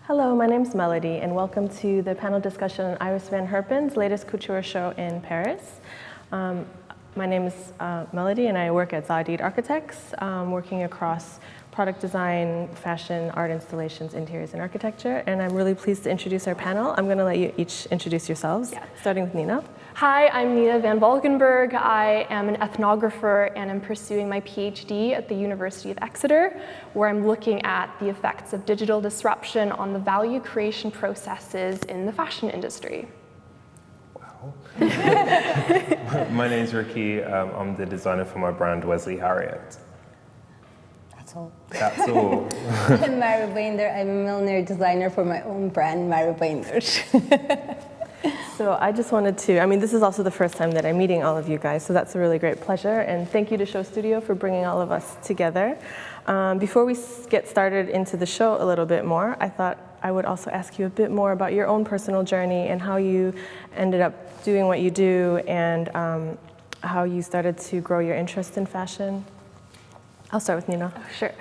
Hello, my name's Melodie, and welcome to the panel discussion on Iris van Herpen's latest couture show in Paris. My name is Melodie, and I work at Zadid Architects, working across product design, fashion, art installations, interiors, and architecture. And I'm really pleased to introduce our panel. I'm going to let you each introduce yourselves, starting with Nina. Hi, I'm Nina van Volkinburg. I am an ethnographer and I'm pursuing my PhD at the University of Exeter, where I'm looking at the effects of digital disruption on the value creation processes in the fashion industry. Wow. My name's Ricky. I'm the designer for my brand, Wesley Harriott. That's all. That's all. I'm Merve. I'm a millinery designer for my own brand, Bayindir. So I just wanted to, this is also the first time that I'm meeting all of you guys, so that's a really great pleasure. And thank you to Show Studio for bringing all of us together. Before we get started into the show a little bit more, I thought I would also ask you a bit more about your own personal journey and how you ended up doing what you do and how you started to grow your interest in fashion. I'll start with Nina. Oh, sure.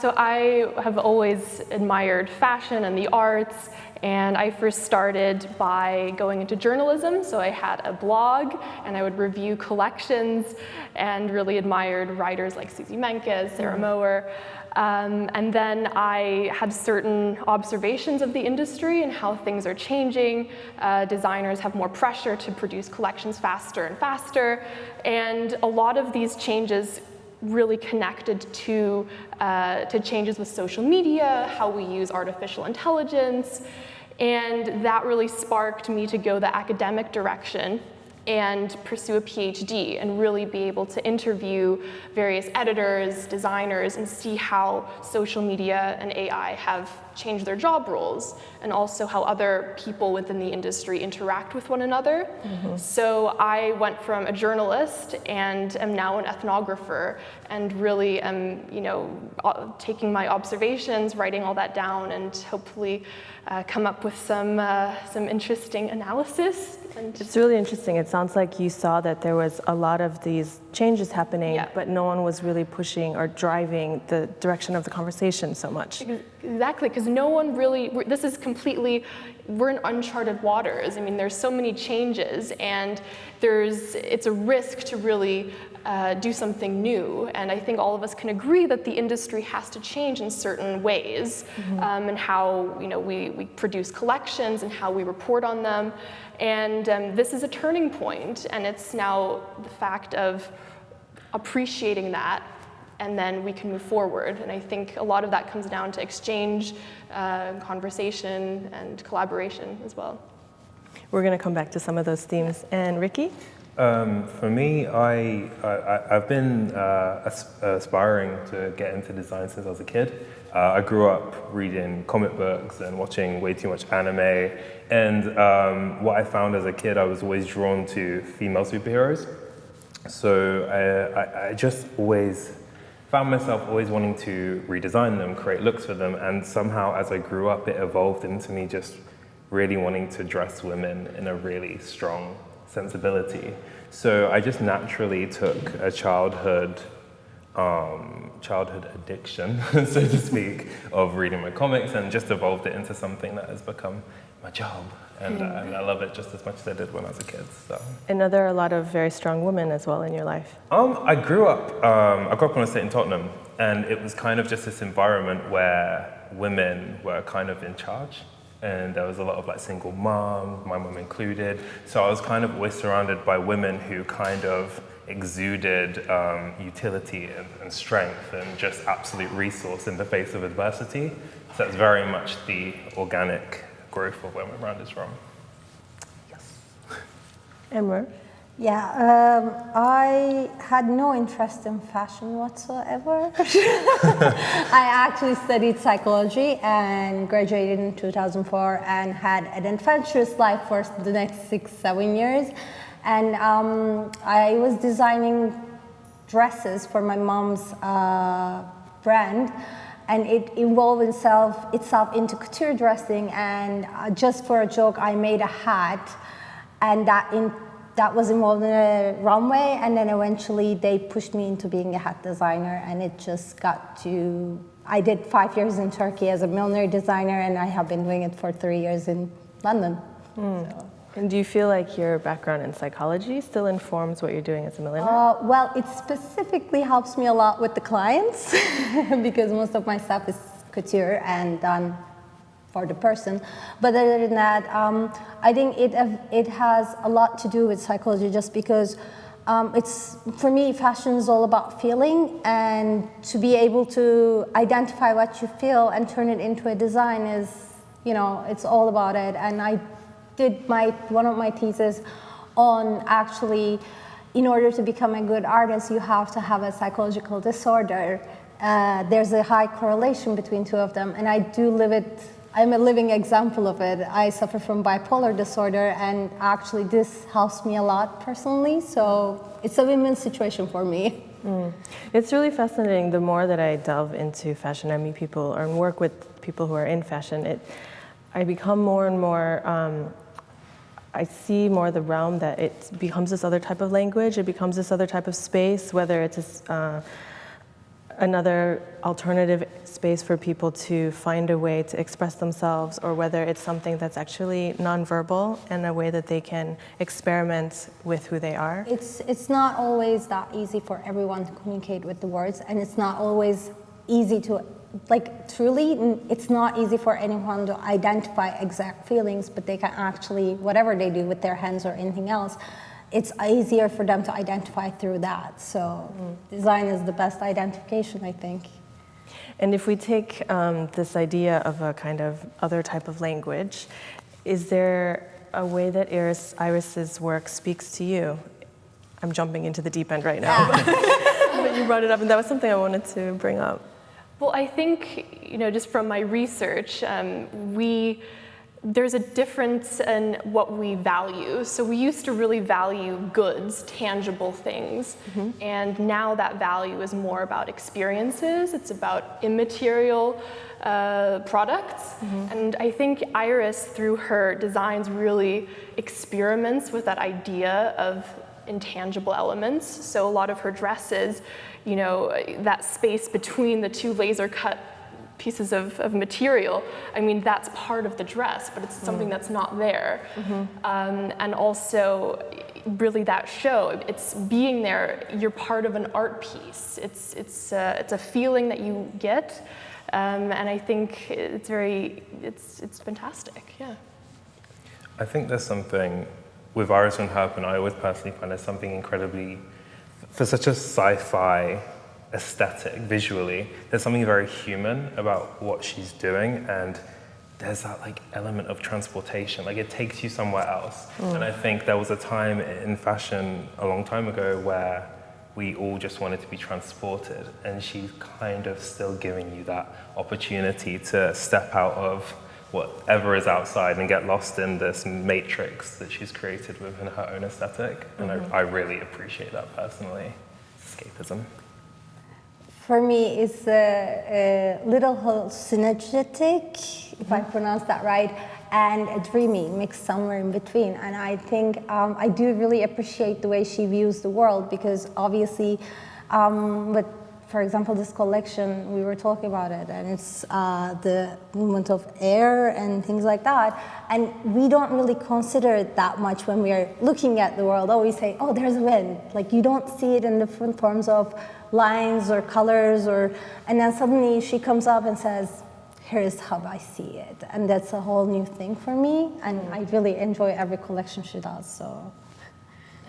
So I have always admired fashion and the arts, and I first started by going into journalism. So I had a blog, and I would review collections, and really admired writers like Susie Menkes, Sarah Mower. And then I had certain observations of the industry and how things are changing. Designers have more pressure to produce collections faster and faster, and a lot of these changes really connected to changes with social media, how we use artificial intelligence, and that really sparked me to go the academic direction and pursue a PhD and really be able to interview various editors, designers, and see how social media and AI have changed their job roles, and also how other people within the industry interact with one another. Mm-hmm. So I went from a journalist and am now an ethnographer, and really am, taking my observations, writing all that down, and hopefully come up with some interesting analysis. And it's really interesting. It sounds like you saw that there was a lot of these changes happening, but no one was really pushing or driving the direction of the conversation so much. Exactly, because no one really, this is completely, we're in uncharted waters. There's so many changes, and it's a risk to really do something new. And I think all of us can agree that the industry has to change in certain ways, and how we produce collections and how we report on them. And this is a turning point, and it's now the fact of appreciating that, and then we can move forward. And I think a lot of that comes down to exchange, conversation, and collaboration as well. We're going to come back to some of those themes. And Ricky? For me, I've been aspiring to get into design since I was a kid. I grew up reading comic books and watching way too much anime. And what I found as a kid, I was always drawn to female superheroes. So I just always found myself always wanting to redesign them, create looks for them. And somehow as I grew up, it evolved into me just really wanting to dress women in a really strong sensibility. So I just naturally took a childhood addiction, so to speak, of reading my comics and just evolved it into something that has become my job. And I love it just as much as I did when I was a kid. So. And are there a lot of very strong women as well in your life? I grew up on estate in Tottenham, and it was kind of just this environment where women were kind of in charge. And there was a lot of single moms, my mom included. So I was kind of always surrounded by women who kind of exuded utility and strength and just absolute resource in the face of adversity. So that's very much the organic growth of where my brand is from. Yes. And Merve? Yeah, I had no interest in fashion whatsoever. I actually studied psychology and graduated in 2004 and had an adventurous life for the next 6-7 years. And I was designing dresses for my mom's brand, and it evolved itself into couture dressing. And just for a joke, I made a hat, and that was involved in a runway, and then eventually they pushed me into being a hat designer, and it just got to, I did 5 years in Turkey as a millinery designer, and I have been doing it for 3 years in London. So. And do you feel like your background in psychology still informs what you're doing as a milliner? Well, it specifically helps me a lot with the clients because most of my stuff is couture and done for the person. But other than that, I think it has a lot to do with psychology, just because it's, for me, fashion is all about feeling, and to be able to identify what you feel and turn it into a design is, you know, it's all about it. And I did one of my theses on, actually, in order to become a good artist, you have to have a psychological disorder. There's a high correlation between two of them, and I do live it. I'm a living example of it. I suffer from bipolar disorder, and actually this helps me a lot personally, so it's a win-win situation for me. It's really fascinating. The more that I delve into fashion, I meet people and work with people who are in fashion, I become more and more, I see more the realm that it becomes this other type of language, it becomes this other type of space, whether it's another alternative space for people to find a way to express themselves, or whether it's something that's actually nonverbal and a way that they can experiment with who they are. It's not always that easy for everyone to communicate with the words, and it's not always easy to, like, truly, it's not easy for anyone to identify exact feelings, but they can actually, whatever they do with their hands or anything else, it's easier for them to identify through that. So design is the best identification, I think. And if we take this idea of a kind of other type of language, is there a way that Iris's work speaks to you? I'm jumping into the deep end right now, but you brought it up, and that was something I wanted to bring up. Well, I think, you know, just from my research, there's a difference in what we value. So we used to really value goods, tangible things, and now that value is more about experiences. It's about immaterial products. And I think Iris, through her designs, really experiments with that idea of intangible elements. So a lot of her dresses, you know, that space between the two laser cut pieces of material, I mean, that's part of the dress, but it's something that's not there. And also, really that show, it's being there, you're part of an art piece. It's a feeling that you get, and I think it's fantastic, yeah. I think there's something with Iris and Herpen, I always personally find there's something incredibly, for such a sci-fi aesthetic, visually, there's something very human about what she's doing, and there's that like element of transportation, like it takes you somewhere else. And I think there was a time in fashion a long time ago where we all just wanted to be transported, and she's kind of still giving you that opportunity to step out of whatever is outside and get lost in this matrix that she's created within her own aesthetic. And I really appreciate that personally. Escapism. For me, it's a little synergetic, if I pronounce that right, and a dreamy, mixed somewhere in between. And I think I do really appreciate the way she views the world, because obviously, for example, this collection, we were talking about it, and it's the movement of air and things like that. And we don't really consider it that much when we are looking at the world. Oh, we say, oh, there's wind. Like, you don't see it in different forms of lines or colors, and then suddenly she comes up and says, here's how I see it. And that's a whole new thing for me, and I really enjoy every collection she does, so.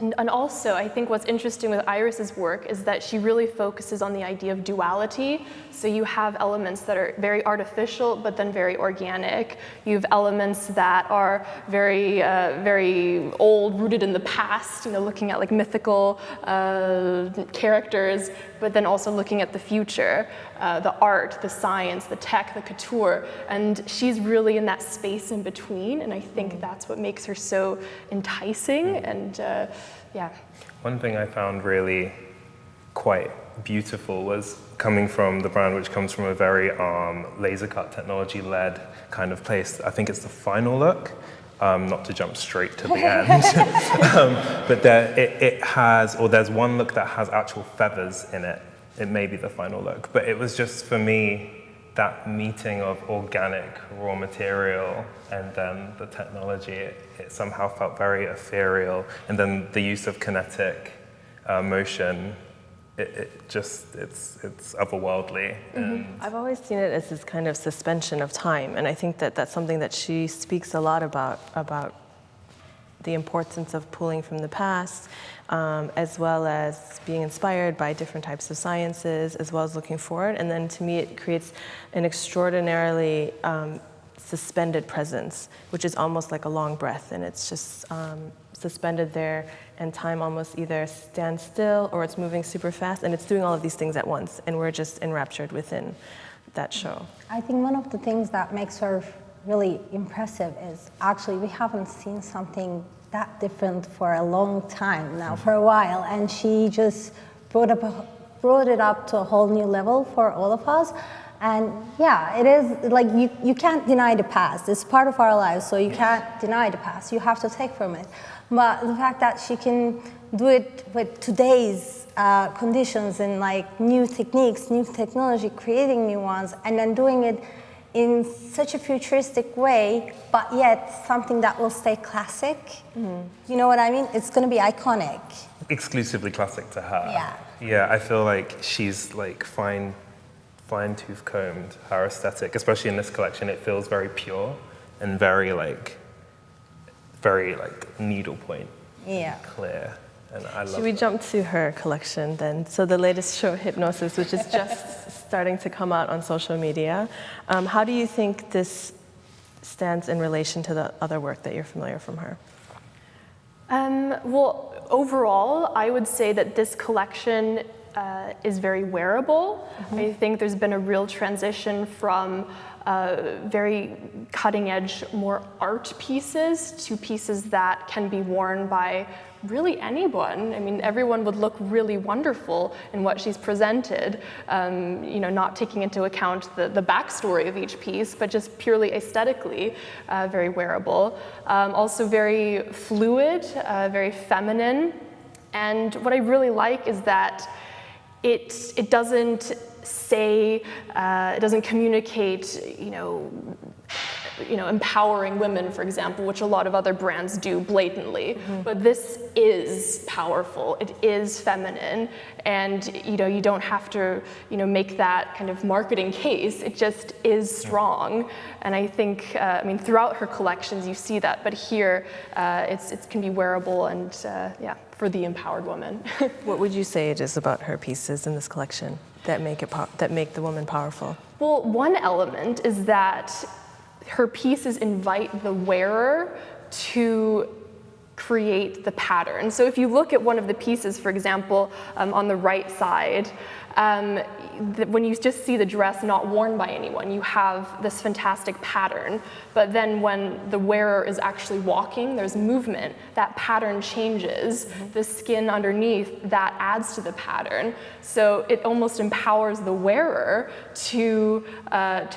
And also, I think what's interesting with Iris's work is that she really focuses on the idea of duality. So you have elements that are very artificial, but then very organic. You have elements that are very, very old, rooted in the past, you know, looking at like mythical characters, but then also looking at the future, the art, the science, the tech, the couture. And she's really in that space in between, and I think that's what makes her so enticing, and yeah. One thing I found really quite beautiful was coming from the brand, which comes from a very laser cut technology led kind of place. I think it's the final look. not to jump straight to the end. But it has, or there's one look that has actual feathers in it. It may be the final look, but it was just, for me, that meeting of organic raw material and then the technology, it somehow felt very ethereal. And then the use of kinetic motion, it's otherworldly. And I've always seen it as this kind of suspension of time, and I think that that's something that she speaks a lot about the importance of pulling from the past, as well as being inspired by different types of sciences, as well as looking forward. And then to me, it creates an extraordinarily suspended presence, which is almost like a long breath, and it's just suspended there, and time almost either stands still or it's moving super fast, and it's doing all of these things at once, and we're just enraptured within that show. I think one of the things that makes her really impressive is actually we haven't seen something that different for a long time now, for a while, and she just brought it up to a whole new level for all of us. And yeah, it is like you can't deny the past. It's part of our lives, so you can't deny the past. You have to take from it. But the fact that she can do it with today's conditions and like new techniques, new technology, creating new ones, and then doing it in such a futuristic way, but yet something that will stay classic. You know what I mean? It's going to be iconic. exclusively classic to her. Yeah. Yeah, I feel like she's like fine-tooth combed her aesthetic, especially in this collection. It feels very pure and very needlepoint, clear. And I love Should we jump to her collection then? So the latest show, Hypnosis, which is just starting to come out on social media. How do you think this stands in relation to the other work that you're familiar from her? Well, overall, I would say that this collection is very wearable. I think there's been a real transition from very cutting-edge, more art pieces to pieces that can be worn by really anyone. I mean, everyone would look really wonderful in what she's presented, not taking into account the backstory of each piece, but just purely aesthetically very wearable. Also very fluid, very feminine. And what I really like is that it doesn't say, it doesn't communicate, empowering women, for example, which a lot of other brands do blatantly. But this is powerful. It is feminine, and you don't have to make that kind of marketing case. It just is strong, and I think throughout her collections you see that, but here it can be wearable and for the empowered woman. What would you say it is about her pieces in this collection that make the woman powerful? Well, one element is that her pieces invite the wearer to create the pattern. So if you look at one of the pieces, for example, on the right side, when you just see the dress not worn by anyone, you have this fantastic pattern. But then when the wearer is actually walking, there's movement, that pattern changes. The skin underneath, that adds to the pattern. So it almost empowers the wearer to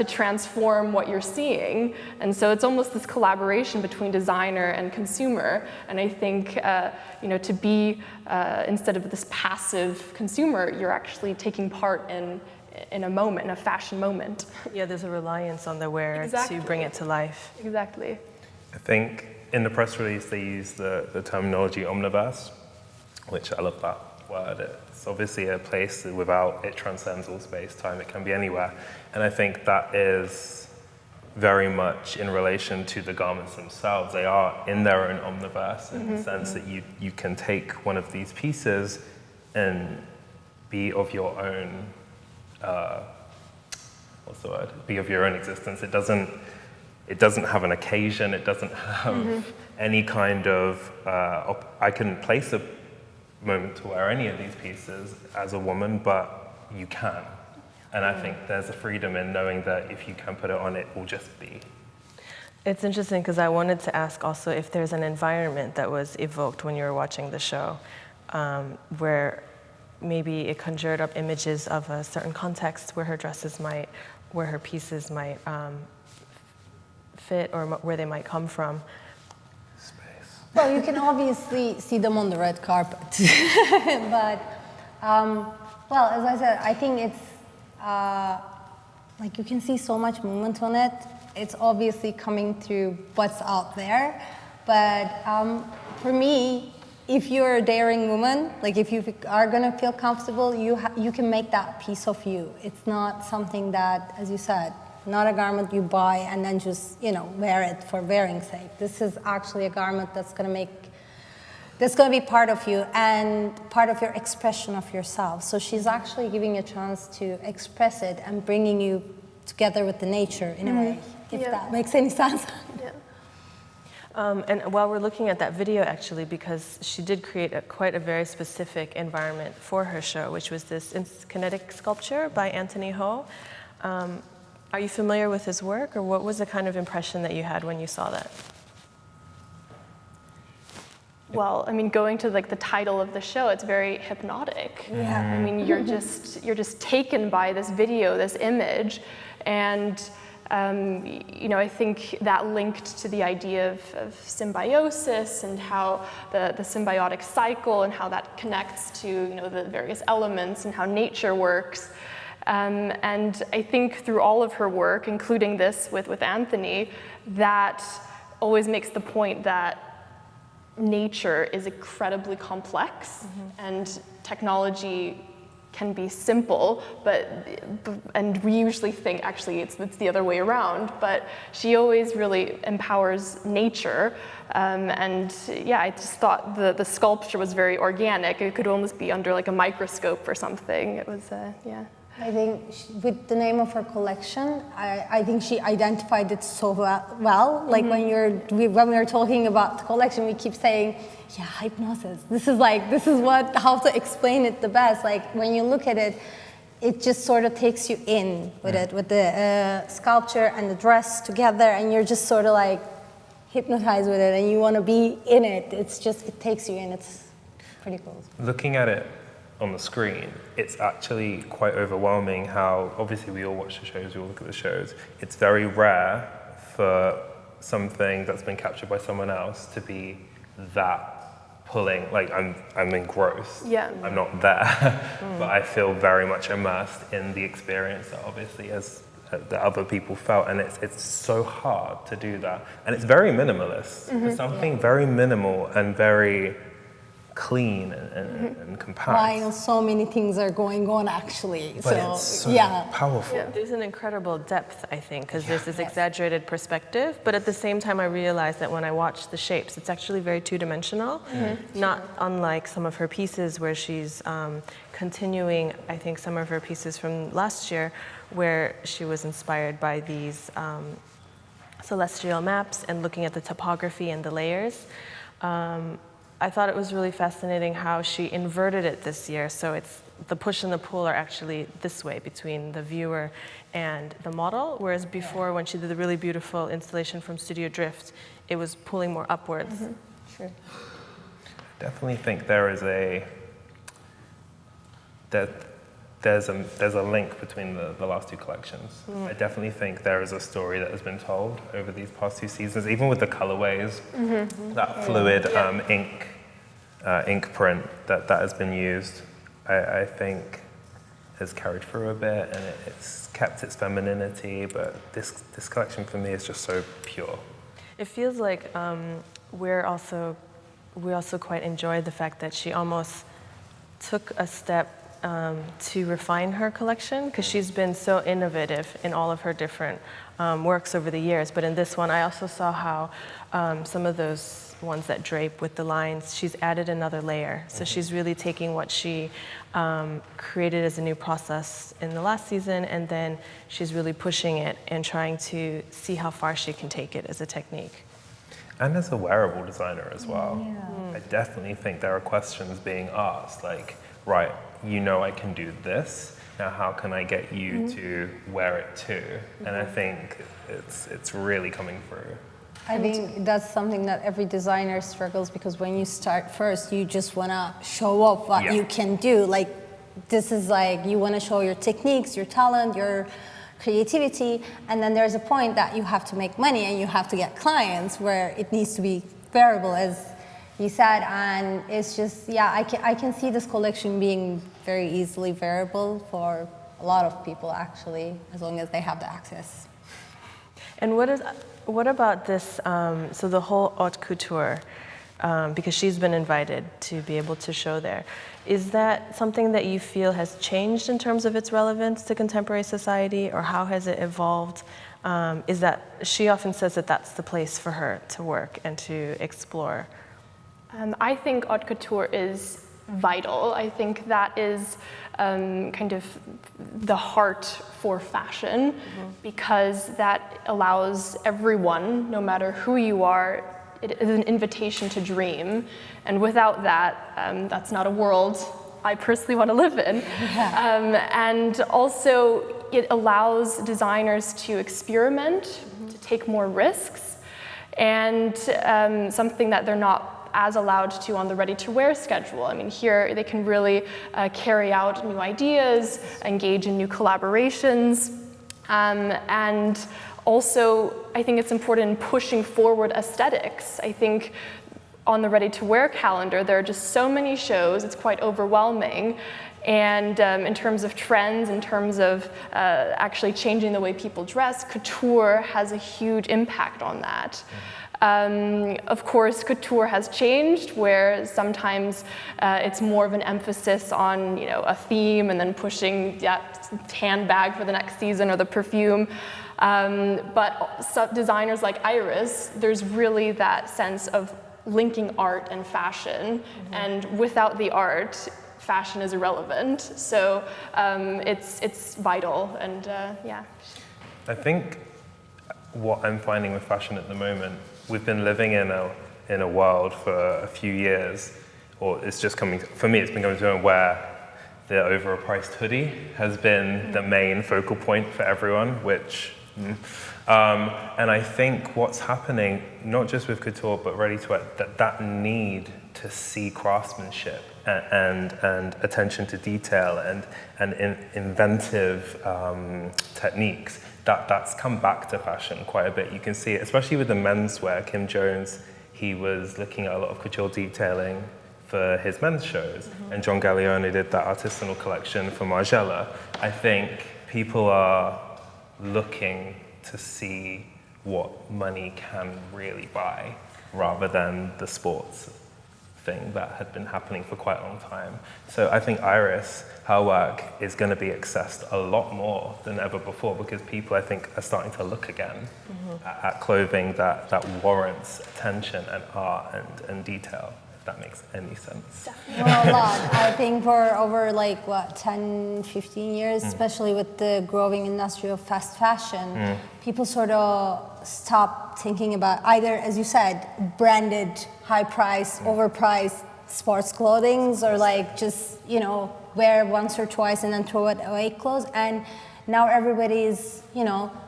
transform what you're seeing. And so it's almost this collaboration between designer and consumer. And I think to be, instead of this passive consumer, you're actually taking part in a moment, in a fashion moment. Yeah, there's a reliance on the wearer to bring it to life. Exactly. I think in the press release they use the terminology omniverse, which I love that word. It's obviously a place without, it transcends all space, time, it can be anywhere. And I think that is very much in relation to the garments themselves. They are in their own omniverse in the sense that you can take one of these pieces and be of your own, be of your own existence. It doesn't have an occasion, it doesn't have any kind of, I can place a moment to wear any of these pieces as a woman, but you can. And I think there's a freedom in knowing that if you can put it on, it will just be. It's interesting because I wanted to ask also if there's an environment that was evoked when you were watching the show, where maybe it conjured up images of a certain context where her dresses might, where her pieces might fit, or where they might come from. Well, you can obviously see them on the red carpet. But, well, as I said, I think it's, like you can see so much movement on it. It's obviously coming through what's out there. But for me, if you're a daring woman, like if you are gonna feel comfortable, you can make that piece of you. It's not something that, as you said, not a garment you buy and then just, wear it for wearing's sake. This is actually a garment that's gonna be part of you and part of your expression of yourself. So she's actually giving you a chance to express it and bringing you together with the nature in a way, if that makes any sense. And while we're looking at that video, actually, because she did create quite a very specific environment for her show, which was this kinetic sculpture by Anthony Ho. Are you familiar with his work, or what was the kind of impression that you had when you saw that? Well, I mean, going to like the title of the show, it's very hypnotic. Yeah. I mean, you're just taken by this video, this image, and I think that linked to the idea of symbiosis and how the symbiotic cycle and how that connects to the various elements and how nature works. And I think through all of her work, including this with Anthony, that always makes the point that nature is incredibly complex, and technology can be simple, and we usually think actually it's the other way around, but she always really empowers nature. And yeah, I just thought the sculpture was very organic. It could almost be under like a microscope or something. It was, yeah. I think with the name of her collection, I think she identified it so well. Like when we were talking about the collection, we keep saying, yeah, hypnosis. This is how to explain it the best. Like when you look at it, it just sort of takes you in with it, with the sculpture and the dress together, and you're just sort of like hypnotized with it, and you want to be in it. It takes you in. It's pretty cool. Looking at it on the screen, it's actually quite overwhelming how, obviously we all watch the shows, we all look at the shows. It's very rare for something that's been captured by someone else to be that pulling, like I'm engrossed. Yeah. I'm not there, but I feel very much immersed in the experience that obviously as the other people felt, and it's so hard to do that. And it's very minimalist. It's something very minimal and very clean and compact. While so many things are going on, actually. But it's so powerful. Yeah. There's an incredible depth, I think, because there's this exaggerated perspective, but at the same time I realized that when I watch the shapes, it's actually very two-dimensional, not unlike some of her pieces where she's continuing, I think, some of her pieces from last year, where she was inspired by these celestial maps and looking at the topography and the layers. I thought it was really fascinating how she inverted it this year. So it's the push and the pull are actually this way between the viewer and the model, whereas before when she did the really beautiful installation from Studio Drift, it was pulling more upwards. Sure. I definitely think there's a link between the last two collections. I definitely think there is a story that has been told over these past two seasons, even with the colorways, that fluid ink print that has been used, I think has carried through a bit, and it's kept its femininity, but this collection for me is just so pure. It feels like we also quite enjoyed the fact that she almost took a step to refine her collection, because she's been so innovative in all of her different works over the years. But in this one, I also saw how some of those ones that drape with the lines, she's added another layer. So she's really taking what she created as a new process in the last season, and then she's really pushing it and trying to see how far she can take it as a technique. And as a wearable designer as well. I definitely think there are questions being asked, like, right, I can do this, now how can I get you to wear it too? And I think it's really coming through. I think that's something that every designer struggles, because when you start first, you just want to show off what you can do. Like, this is like, you want to show your techniques, your talent, your creativity, and then there's a point that you have to make money and you have to get clients where it needs to be wearable, as you said, and it's just, yeah, I can see this collection being very easily variable for a lot of people, actually, as long as they have the access. And what about this, so the whole Haute Couture, because she's been invited to be able to show there, is that something that you feel has changed in terms of its relevance to contemporary society, or how has it evolved? Is that, she often says that that's the place for her to work and to explore. I think haute couture is vital. I think that is kind of the heart for fashion, because that allows everyone, no matter who you are, it is an invitation to dream. And without that, that's not a world I personally want to live in. And also, it allows designers to experiment, to take more risks, and something that they're not as allowed to on the ready-to-wear schedule. I mean, here they can really carry out new ideas, engage in new collaborations, and also I think it's important in pushing forward aesthetics. I think on the ready-to-wear calendar there are just so many shows, it's quite overwhelming. And in terms of trends, in terms of actually changing the way people dress, couture has a huge impact on that. Of course, couture has changed, where sometimes it's more of an emphasis on, you know, a theme and then pushing that handbag for the next season or the perfume. But some designers like Iris, there's really that sense of linking art and fashion, and without the art, fashion is irrelevant. So it's vital, and yeah. I think what I'm finding with fashion at the moment, we've been living in a world for a few years, or it's just coming, for me it's been coming to a point where the overpriced hoodie has been the main focal point for everyone, which, and I think what's happening, not just with couture, but ready-to-wear, that need to see craftsmanship and attention to detail and inventive techniques, that's come back to fashion quite a bit. You can see it, especially with the menswear. Kim Jones, he was looking at a lot of couture detailing for his men's shows, and John Galliano did that artisanal collection for Margiela. I think people are looking to see what money can really buy, rather than the sports thing that had been happening for quite a long time. So I think Iris, her work is going to be accessed a lot more than ever before, because people, I think, are starting to look again at clothing that warrants attention and art and detail, if that makes any sense. Well, a lot. I think for over 10, 15 years, especially with the growing industry of fast fashion, people sort of stop thinking about either, as you said, branded, high price, overpriced sports clothing, or just, wear once or twice and then throw it away clothes. And now everybody is,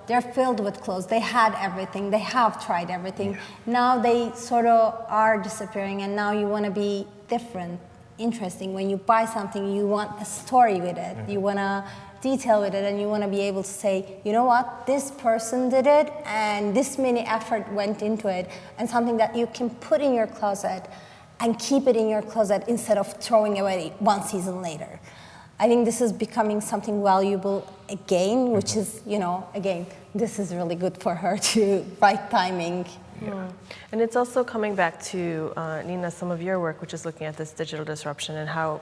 they're filled with clothes. They had everything. They have tried everything. Now they sort of are disappearing, and now you want to be different, interesting. When you buy something, you want a story with it. You want to detail with it, and you want to be able to say, you know what, this person did it, and this many effort went into it, and something that you can put in your closet and keep it in your closet instead of throwing away one season later. I think this is becoming something valuable again, which is, again, this is really good for her to right timing. And it's also coming back to, Nina, some of your work, which is looking at this digital disruption and how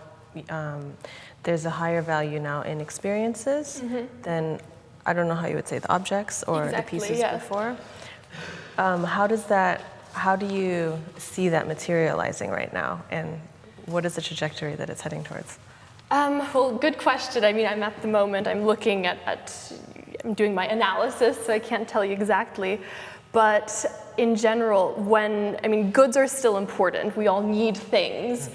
there's a higher value now in experiences than, I don't know how you would say, the objects or the pieces before. How do you see that materializing right now, and what is the trajectory that it's heading towards? Well, good question. I mean, I'm at the moment, I'm looking I'm doing my analysis, so I can't tell you exactly. But in general, goods are still important. We all need things.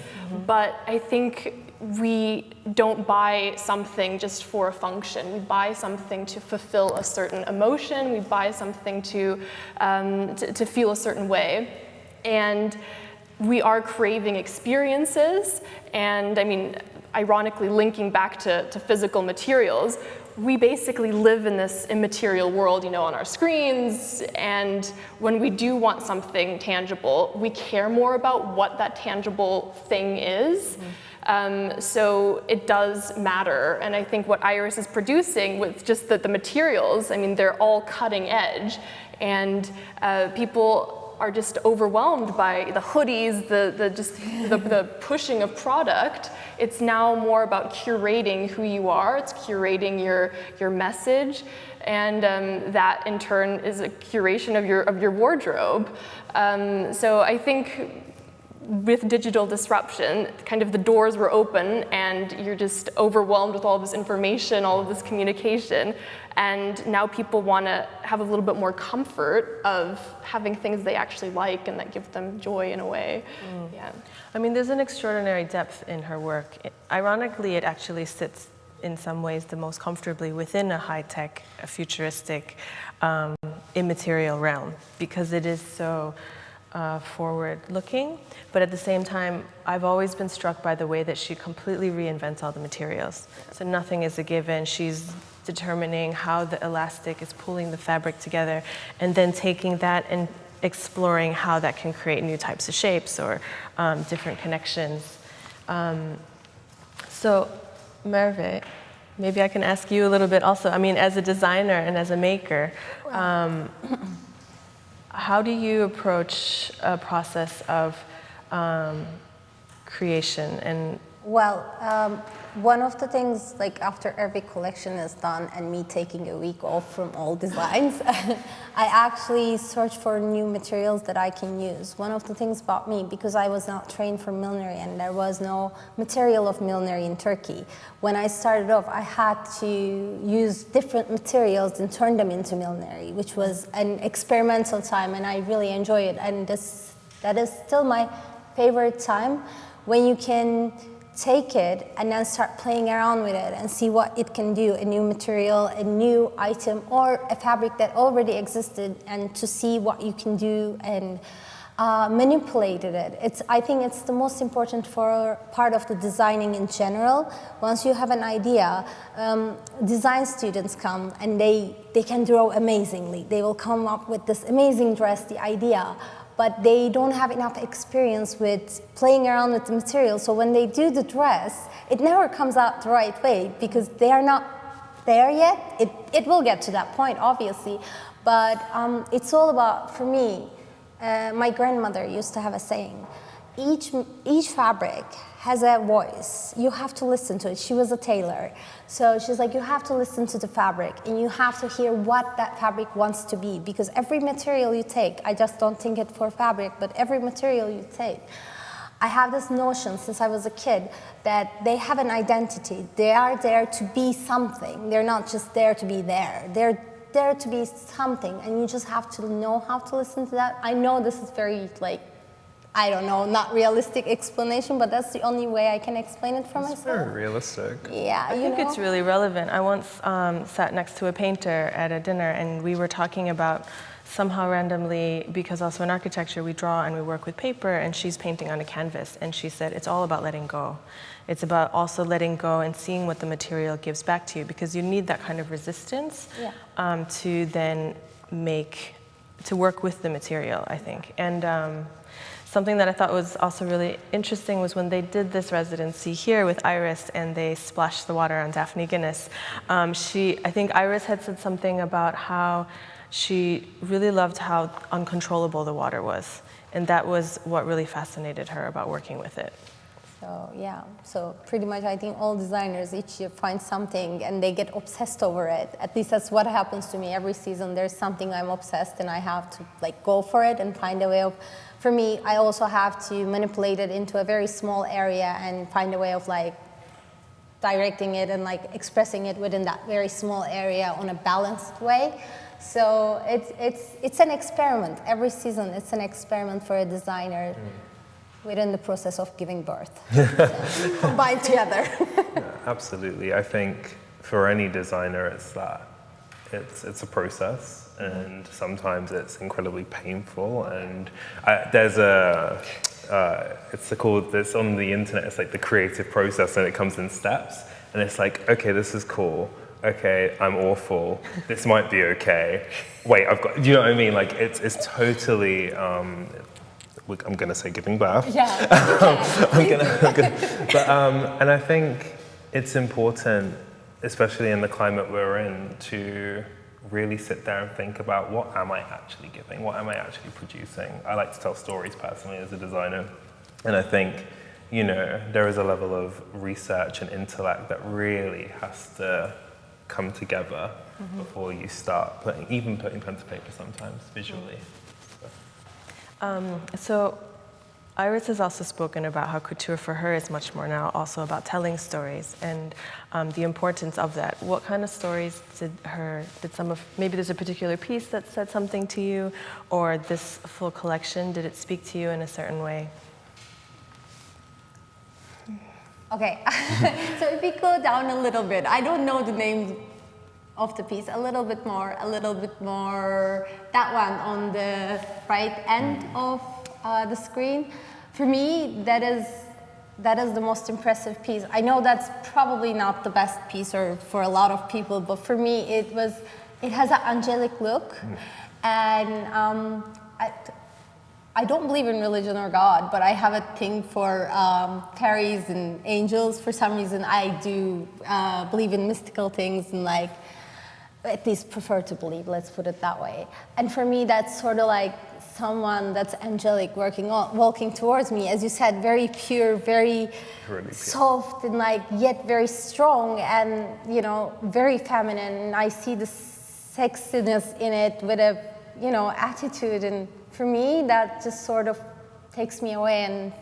But I think we don't buy something just for a function. We buy something to fulfill a certain emotion. We buy something to feel a certain way. And we are craving experiences. And I mean, ironically, linking back to physical materials, we basically live in this immaterial world, you know, on our screens, and when we do want something tangible, we care more about what that tangible thing is. So it does matter, and I think what Iris is producing with just the materials, I mean, they're all cutting edge, and people are just overwhelmed by the hoodies, the pushing of product. It's now more about curating who you are. It's curating your message, and that in turn is a curation of your wardrobe. So I think with digital disruption, kind of the doors were open, and you're just overwhelmed with all of this information, all of this communication. And now people want to have a little bit more comfort of having things they actually like and that give them joy in a way. Yeah. I mean, there's an extraordinary depth in her work. Ironically, it actually sits in some ways the most comfortably within a high-tech, a futuristic, immaterial realm, because it is so forward-looking. But at the same time, I've always been struck by the way that she completely reinvents all the materials. So nothing is a given. She's determining how the elastic is pulling the fabric together, and then taking that and exploring how that can create new types of shapes or different connections. So, Merve, maybe I can ask you a little bit also. I mean, as a designer and as a maker, how do you approach a process of creation? And well, one of the things, like after every collection is done and me taking a week off from all designs, I actually search for new materials that I can use. One of the things about me, because I was not trained for millinery and there was no material of millinery in Turkey, when I started off, I had to use different materials and turn them into millinery, which was an experimental time, and I really enjoy it. And that is still my favorite time, when you can take it and then start playing around with it and see what it can do, a new material, a new item, or a fabric that already existed, and to see what you can do and manipulated it. I think it's the most important part of the designing in general. Once you have an idea, design students come and they can draw amazingly. They will come up with this amazing dress, the idea, but they don't have enough experience with playing around with the material. So when they do the dress, it never comes out the right way because they are not there yet. It will get to that point, obviously, but it's all about, for me, my grandmother used to have a saying, each fabric has a voice. You have to listen to it. She was a tailor. So she's like, you have to listen to the fabric and you have to hear what that fabric wants to be, because every material you take, I just don't think it for fabric, but every material you take, I have this notion since I was a kid that they have an identity. They are there to be something. They're not just there to be there. They're there to be something, and you just have to know how to listen to that. I know this is very, like, I don't know, not realistic explanation, but that's the only way I can explain it for myself. It's very realistic. Yeah, I think it's really relevant. I once sat next to a painter at a dinner, and we were talking about somehow randomly, because also in architecture we draw and we work with paper, and she's painting on a canvas, and she said it's all about letting go. It's about also letting go and seeing what the material gives back to you, because you need that kind of resistance to then to work with the material, I think. And something that I thought was also really interesting was when they did this residency here with Iris and they splashed the water on Daphne Guinness. I think Iris had said something about how she really loved how uncontrollable the water was. And that was what really fascinated her about working with it. So yeah, so pretty much I think all designers each year find something and they get obsessed over it. At least that's what happens to me every season. There's something I'm obsessed and I have to like go for it and find a way of, for me, I also have to manipulate it into a very small area and find a way of like directing it and like expressing it within that very small area on a balanced way. So it's an experiment. Every season it's an experiment for a designer. Within the process of giving birth, so, combined together. Yeah, absolutely. I think for any designer, it's that. It's a process, and sometimes it's incredibly painful. And there's it's on the internet. It's like the creative process, and it comes in steps. And it's like, okay, this is cool, okay, I'm awful. This might be okay. Wait, do you know what I mean? Like, it's totally, I'm gonna say giving birth. Yeah. And I think it's important, especially in the climate we're in, to really sit there and think about, what am I actually giving? What am I actually producing? I like to tell stories personally as a designer. And I think, you know, there is a level of research and intellect that really has to come together before you start putting pen to paper sometimes visually. So Iris has also spoken about how couture for her is much more now also about telling stories and the importance of that. What kind of stories maybe there's a particular piece that said something to you, or this full collection, did it speak to you in a certain way? Okay, so if we go down a little bit, I don't know the name of the piece, a little bit more, that one on the right end of the screen. For me, that is the most impressive piece. I know that's probably not the best piece or for a lot of people, but for me it has an angelic look, and I don't believe in religion or God, but I have a thing for fairies and angels. For some reason, I do believe in mystical things, and like, at least prefer to believe, let's put it that way. And for me, that's sort of like someone that's angelic walking towards me. As you said, very pure, very soft, and like, yet very strong, and, you know, very feminine. And I see the sexiness in it with a, you know, attitude, and for me, that just sort of takes me away, and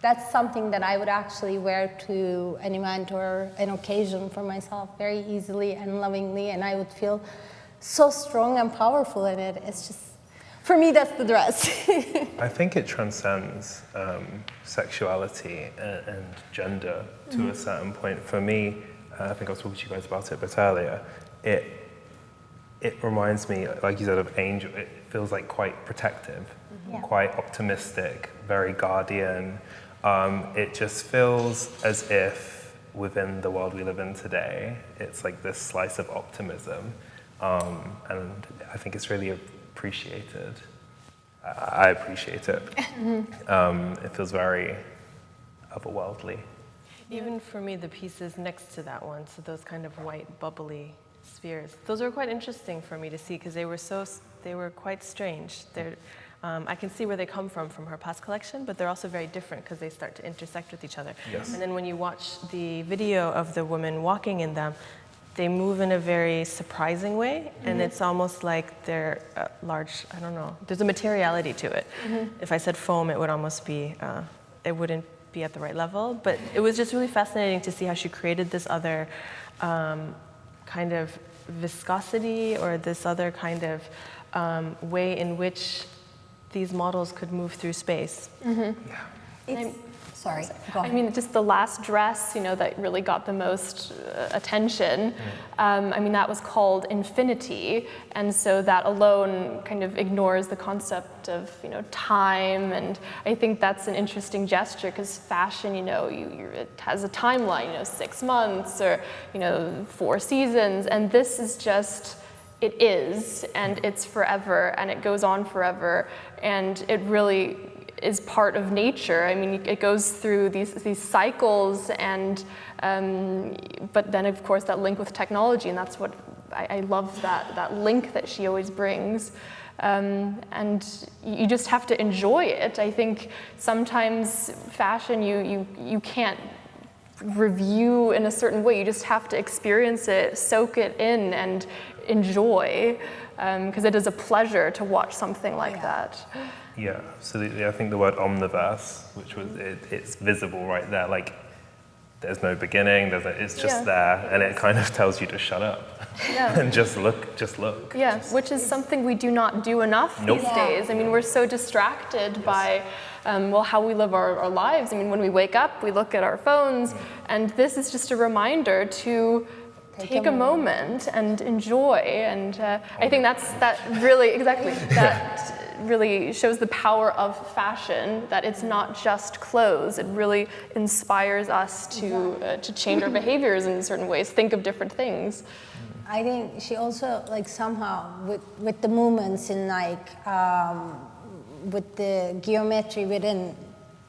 that's something that I would actually wear to an event or an occasion for myself very easily and lovingly, and I would feel so strong and powerful in it. It's just, for me, that's the dress. I think it transcends sexuality and gender to a certain point. For me, I think I was talking to you guys about it a bit earlier, it reminds me, like you said, of angel. It feels like quite protective, quite optimistic, very guardian. It just feels as if within the world we live in today, it's like this slice of optimism, and I think it's really appreciated. I appreciate it. It feels very otherworldly. Even for me, the pieces next to that one, so those kind of white bubbly spheres, those were quite interesting for me to see, because they were quite strange. I can see where they come from her past collection, but they're also very different because they start to intersect with each other. Yes. And then when you watch the video of the woman walking in them, they move in a very surprising way, and it's almost like they're large, I don't know, there's a materiality to it. If I said foam, it would almost be, it wouldn't be at the right level, but it was just really fascinating to see how she created this other kind of viscosity, or this other kind of way in which these models could move through space. Sorry, go ahead. I mean, just the last dress, you know, that really got the most attention. I mean, that was called Infinity, and so that alone kind of ignores the concept of, you know, time. And I think that's an interesting gesture, because fashion, you know, it has a timeline, you know, 6 months or, you know, 4 seasons, and this is just, it is, and it's forever, and it goes on forever, and it really is part of nature. I mean, it goes through these cycles, and but then of course that link with technology, and that's what I love, that link that she always brings, and you just have to enjoy it. I think sometimes fashion you can't review in a certain way. You just have to experience it, soak it in, and enjoy, because it is a pleasure to watch something like that. Yeah, absolutely. I think the word omniverse, which was, it's visible right there, like there's no beginning, it's just there, and it kind of tells you to shut up and just look. Yeah, which is something we do not do enough these days. I mean, we're so distracted by how we live our lives. I mean, when we wake up, we look at our phones, and this is just a reminder to take a moment and enjoy. And I think that really shows the power of fashion, that it's not just clothes. It really inspires us to change our behaviors in certain ways, think of different things. I think she also like somehow with the movements in like with the geometry within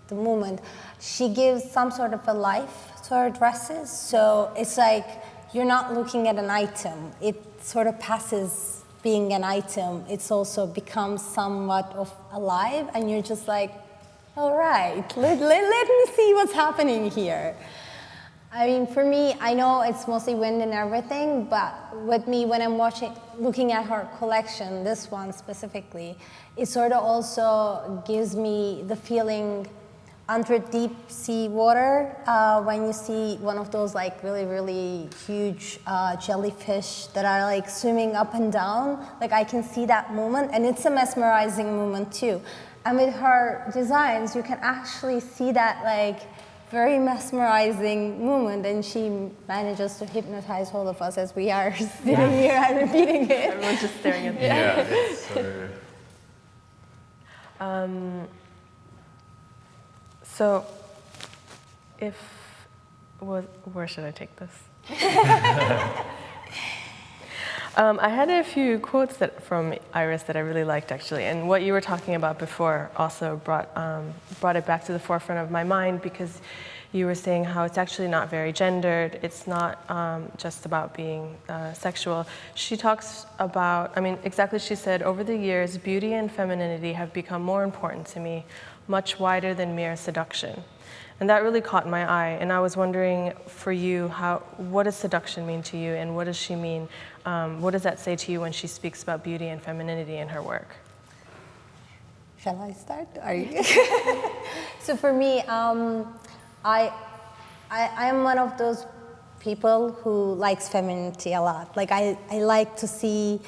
the movement, she gives some sort of a life to her dresses. So it's like you're not looking at an item. It sort of passes being an item. It's also becomes somewhat of alive, and you're just like, all right, let me see what's happening here. I mean, for me, I know it's mostly wind and everything, but with me, when I'm looking at her collection, this one specifically, it sort of also gives me the feeling under deep sea water, when you see one of those like really, really huge jellyfish that are like swimming up and down, like I can see that movement, and it's a mesmerizing movement too. And with her designs, you can actually see that like very mesmerizing movement, and she manages to hypnotize all of us as we are sitting here and repeating it. Everyone's just staring at Yeah, it's so... So, where should I take this? I had a few quotes from Iris that I really liked, actually, and what you were talking about before also brought it back to the forefront of my mind, because you were saying how it's actually not very gendered. It's not just about being sexual. She talks about, exactly, she said, over the years, beauty and femininity have become more important to me, much wider than mere seduction. And that really caught my eye, and I was wondering for you, what does seduction mean to you, and what does she mean? What does that say to you when she speaks about beauty and femininity in her work? Shall I start? Are you? So for me, I am one of those people who likes femininity a lot. Like I like to see,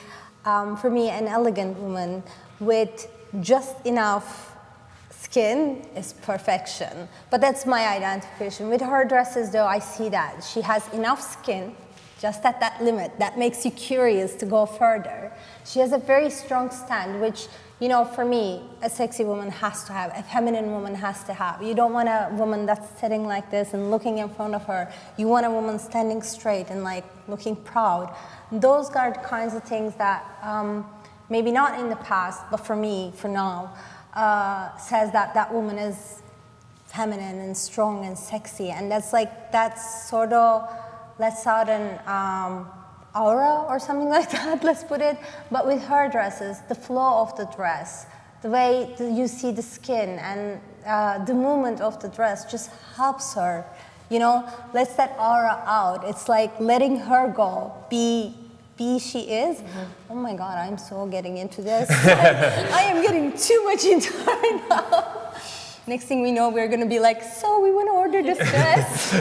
for me, an elegant woman with just enough skin is perfection. But that's my identification. With her dresses, though, I see that she has enough skin, just at that limit, that makes you curious to go further. She has a very strong stand, which, you know, for me, a sexy woman has to have, a feminine woman has to have. You don't want a woman that's sitting like this and looking in front of her. You want a woman standing straight and like looking proud. Those are the kinds of things that maybe not in the past, but for me, for now, says that that woman is feminine and strong and sexy. And that's sort of lets out an aura or something like that, let's put it. But with her dresses, the flow of the dress, the way you see the skin and the movement of the dress just helps her, you know, lets that aura out. It's like letting her go, be she is. Mm-hmm. Oh my God, I'm so getting into this. I am getting too much into her now. Next thing we know, we're going to be like, so we want to order this dress.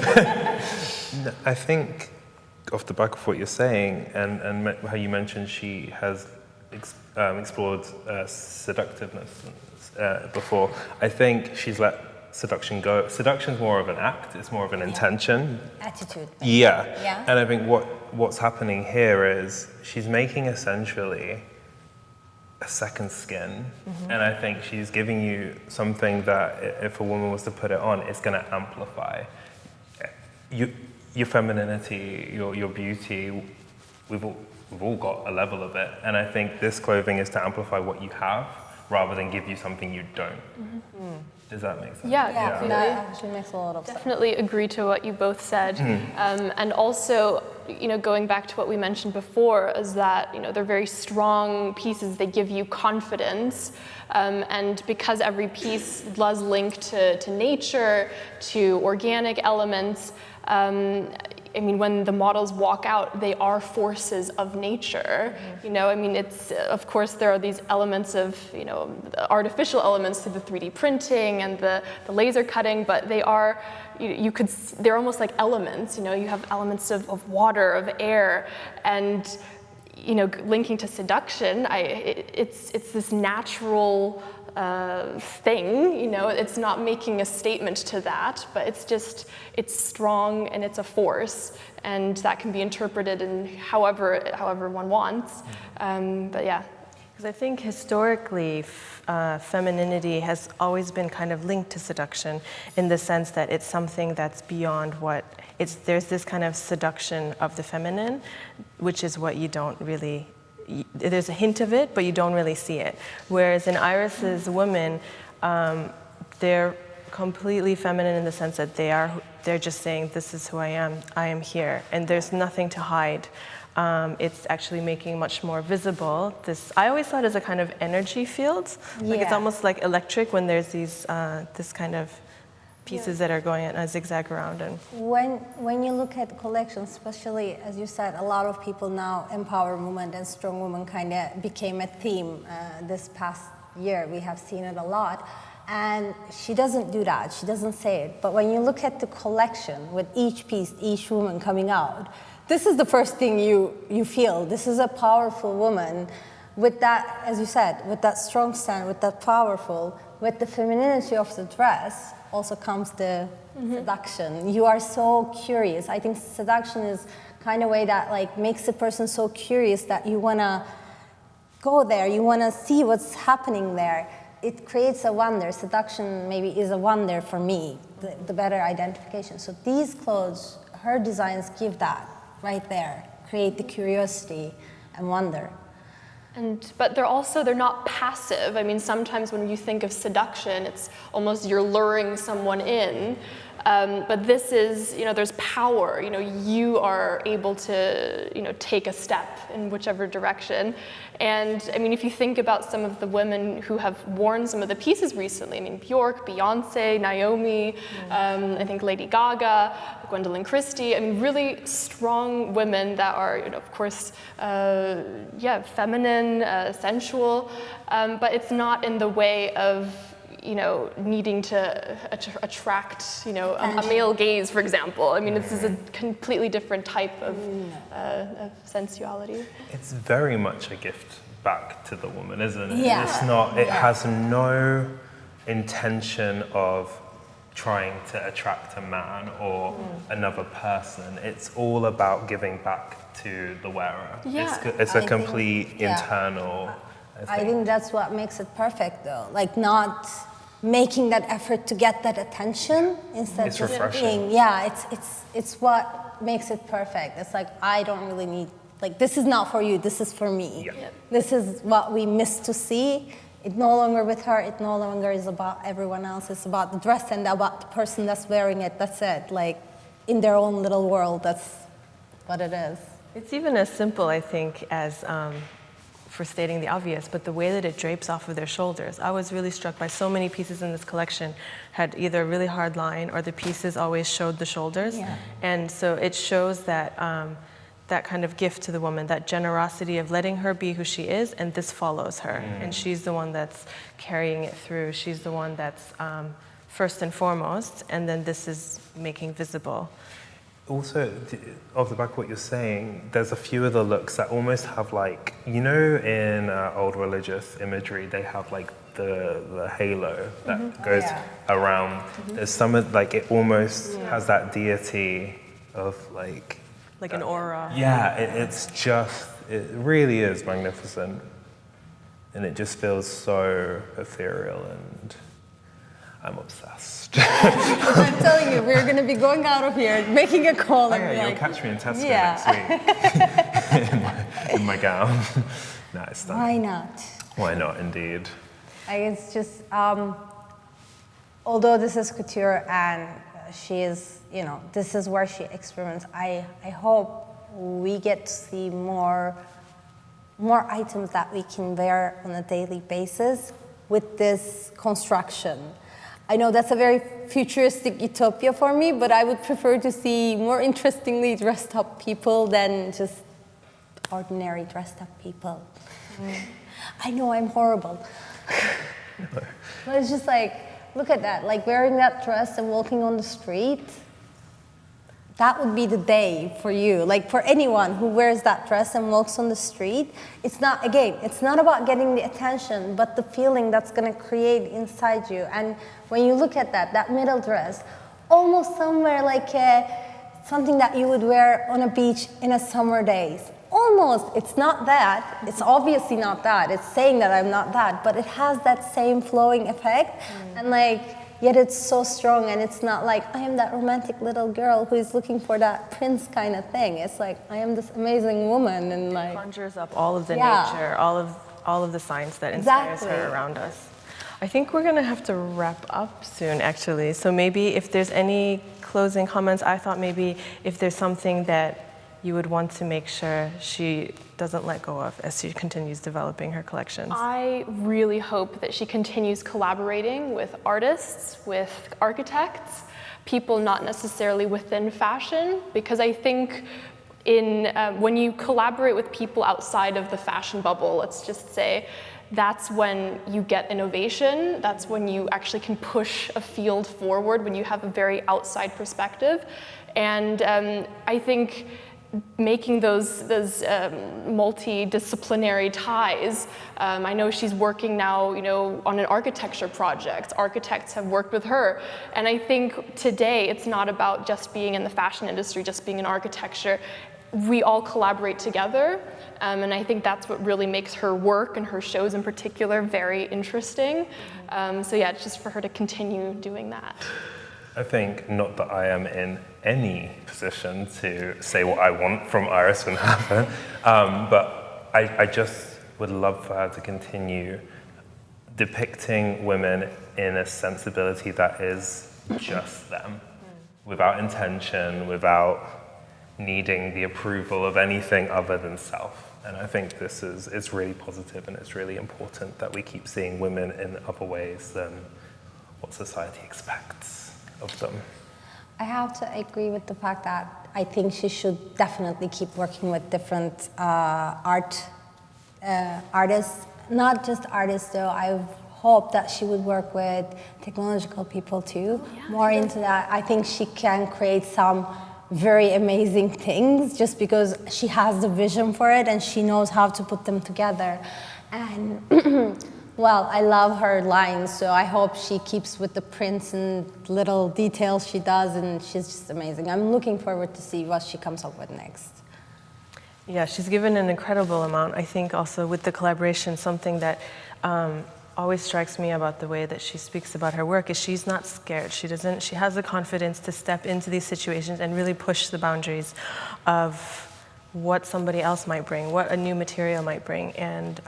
I think, off the back of what you're saying, and how you mentioned she has explored seductiveness before, I think she's let seduction go. Seduction's more of an act, it's more of an intention. Attitude. Yeah. Yeah. And I think what's happening here is she's making essentially a second skin. Mm-hmm. And I think she's giving you something that if a woman was to put it on, it's going to amplify. Your femininity, your beauty, we've all got a level of it. And I think this clothing is to amplify what you have rather than give you something you don't. Mm-hmm. Does that make sense? Yeah. That actually makes a lot of sense. Definitely agree to what you both said. And also, you know, going back to what we mentioned before, is that, you know, they're very strong pieces. They give you confidence. And because every piece does link to nature, to organic elements, I mean, when the models walk out, they are forces of nature. Mm-hmm. You know, I mean, it's, of course, there are these elements of, you know, the artificial elements through the 3D printing and the laser cutting, but they are, they're almost like elements. You know, you have elements of water, of air, and, you know, linking to seduction, it's this natural thing, you know, it's not making a statement to that, but it's strong and it's a force, and that can be interpreted in however one wants. But yeah. Because I think historically, femininity has always been kind of linked to seduction in the sense that it's something that's beyond what there's this kind of seduction of the feminine, which is what you don't really, there's a hint of it, but you don't really see it. Whereas in Iris's women, they're completely feminine in the sense that they're just saying, this is who I am here, and there's nothing to hide. It's actually making much more visible this, I always thought as a kind of energy field, like it's almost like electric when there's these, this kind of pieces that are going in a zigzag around. And when you look at collections, especially as you said, a lot of people now, empower movement and strong women kind of became a theme this past year. We have seen it a lot. And she doesn't do that, she doesn't say it. But when you look at the collection with each piece, each woman coming out, this is the first thing you feel. This is a powerful woman with that, as you said, with that strong stand, with that powerful, with the femininity of the dress, also comes the seduction. You are so curious. I think seduction is kind of way that like makes a person so curious that you wanna go there, you wanna see what's happening there. It creates a wonder. Seduction maybe is a wonder for me, the better identification. So these clothes, her designs give that right there, create the curiosity and wonder. But they're not passive. I mean, sometimes when you think of seduction, it's almost you're luring someone in. But this is, there's power. You are able to, take a step in whichever direction. And I mean, if you think about some of the women who have worn some of the pieces recently, I mean, Bjork, Beyonce, Naomi, I think Lady Gaga, Gwendolyn Christie, I mean, really strong women that are, of course, feminine, sensual, but it's not in the way of, needing to attract, a male gaze, for example. I mean, this is a completely different type of sensuality. It's very much a gift back to the woman, isn't it? Yeah. It's not, it has no intention of trying to attract a man or another person. It's all about giving back to the wearer. Yeah. It's a complete internal thing. I think that's what makes it perfect, though. Like not making that effort to get that attention instead of just refreshing. being. It's what makes it perfect. It's like I don't really need. Like this is not for you. This is for me. Yeah. This is what we miss to see. It's no longer with her. It no longer is about everyone else. It's about the dress and about the person that's wearing it. That's it. Like in their own little world. That's what it is. it's even as simple, I think, as for stating the obvious, but the way that it drapes off of their shoulders. I was really struck by so many pieces in this collection had either a really hard line or the pieces always showed the shoulders. Yeah. And so it shows that that kind of gift to the woman, that generosity of letting her be who she is, and this follows her. And she's the one that's carrying it through. She's the one that's first and foremost, and then this is making visible. Also, off the back of what you're saying, there's a few of the looks that almost have like, in old religious imagery, they have like the halo that goes around. There's some of, like, it almost has that deity of like An aura. Yeah, it really is magnificent. And it just feels so ethereal, and I'm obsessed. I'm telling you, we're going to be going out of here, making a call. And You'll catch me in Tesco next week in my gown. No, it's done. Why not? Why not, indeed. It's just, although this is couture and she is, this is where she experiments, I hope we get to see more items that we can wear on a daily basis with this construction. I know that's a very futuristic utopia for me, but I would prefer to see more interestingly dressed up people than just ordinary dressed up people. I know I'm horrible. But it's just like, look at that, like wearing that dress and walking on the street, that would be the day for you. Like for anyone who wears that dress and walks on the street, it's not about getting the attention, but the feeling that's gonna create inside you. And when you look at that middle dress, almost somewhere like something that you would wear on a beach in a summer days. almost, it's not that, it's obviously not that, it's saying that I'm not that, but it has that same flowing effect, and like, yet it's so strong, and it's not like, I am that romantic little girl who is looking for that prince kind of thing. It's like, I am this amazing woman, and like... It conjures up all of the nature, all of the signs that inspires her around us. I think we're gonna have to wrap up soon, actually. So maybe if there's any closing comments, I thought maybe if there's something that you would want to make sure she doesn't let go of as she continues developing her collections. I really hope that she continues collaborating with artists, with architects, people not necessarily within fashion, because I think when you collaborate with people outside of the fashion bubble, let's just say, that's when you get innovation, that's when you actually can push a field forward, when you have a very outside perspective. And I think making those multidisciplinary ties. I know she's working now, on an architecture project. Architects have worked with her, and I think today it's not about just being in the fashion industry, just being in architecture. We all collaborate together, and I think that's what really makes her work and her shows in particular very interesting. So yeah, it's just for her to continue doing that. I think, not that I am in any position to say what I want from Iris van Herpen, but I just would love for her to continue depicting women in a sensibility that is just them, without intention, without needing the approval of anything other than self. And I think this is really positive, and it's really important that we keep seeing women in other ways than what society expects of them. I have to agree with the fact that I think she should definitely keep working with different artists, not just artists though. I hope that she would work with technological people too, more into that. I think she can create some very amazing things just because she has the vision for it and she knows how to put them together. And well, I love her lines, so I hope she keeps with the prints and little details she does, and she's just amazing. I'm looking forward to see what she comes up with next. Yeah, she's given an incredible amount. I think also with the collaboration, something that always strikes me about the way that she speaks about her work is she's not scared. She has the confidence to step into these situations and really push the boundaries of what somebody else might bring, what a new material might bring, and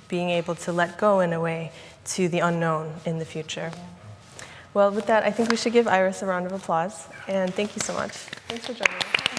being able to let go in a way to the unknown in the future. Well, with that, I think we should give Iris a round of applause, and thank you so much. Thanks for joining us.